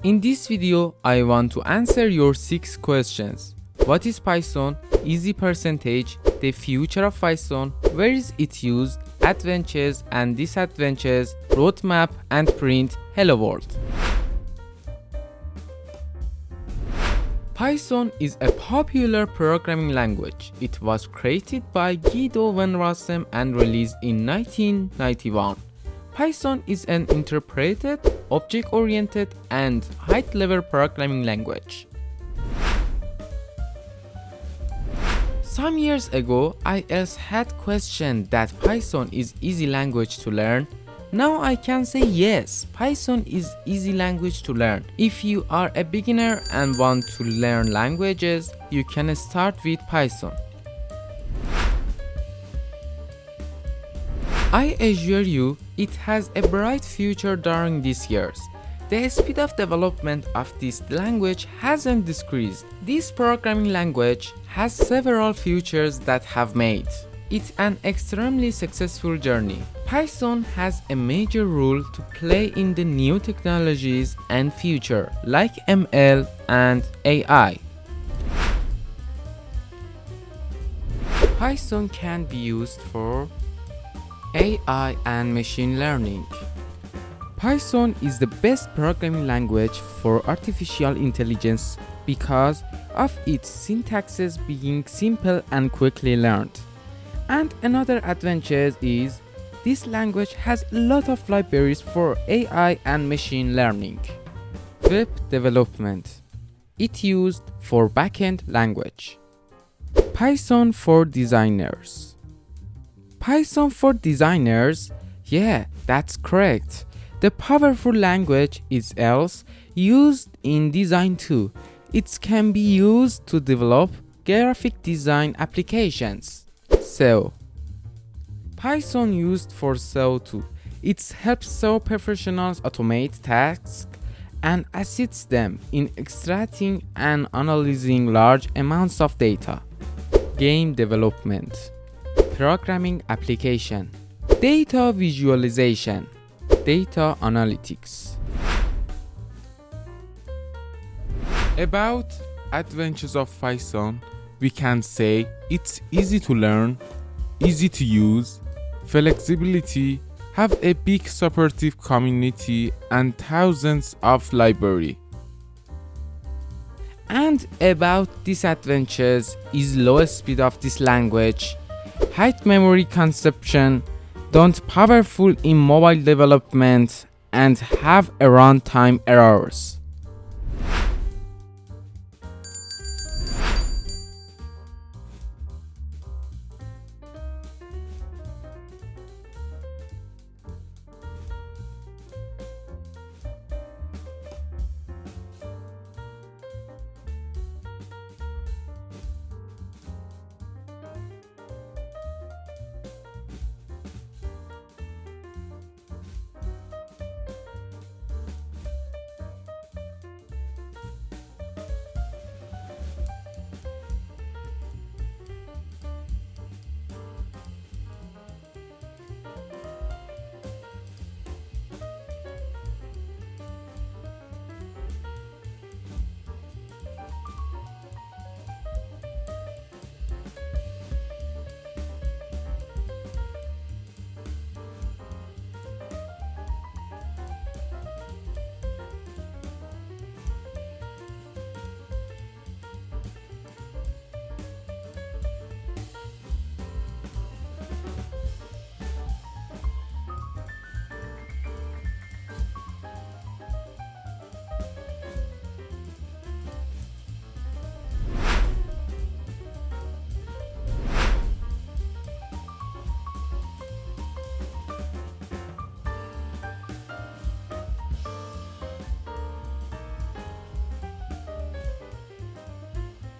In this video, I want to answer your 6 questions. What is Python? Easy percentage, the future of Python, where is it used, advantages and disadvantages, roadmap and print, hello world. Python is a popular programming language. It was created by Guido van Rossum and released in 1991. Python is an interpreted, object-oriented, and high-level programming language. Some years ago, IELTS had questioned that Python is easy language to learn. Now I can say yes, Python is easy language to learn. If you are a beginner and want to learn languages, you can start with Python. I assure you, it has a bright future during these years. The speed of development of this language hasn't decreased. This programming language has several features that have made it an extremely successful journey. Python has a major role to play in the new technologies and future like ML and AI. Python can be used for AI and machine learning. Python is the best programming language for artificial intelligence because of its syntaxes being simple and quickly learned. And another advantage is this language has a lot of libraries for AI and machine learning. Web development. It used for backend language. Python for designers. Python for designers? Yeah, that's correct. The powerful language is else used in design too. It can be used to develop graphic design applications. SEO. Python used for SEO too. It helps SEO professionals automate tasks and assists them in extracting and analyzing large amounts of data. Game development. Programming application, data visualization, data analytics. About advantages of Python, we can say it's easy to learn, easy to use, flexibility, have a big supportive community and thousands of library. And about disadvantages is low speed of this language, high memory consumption, don't powerful in mobile development, and have runtime errors.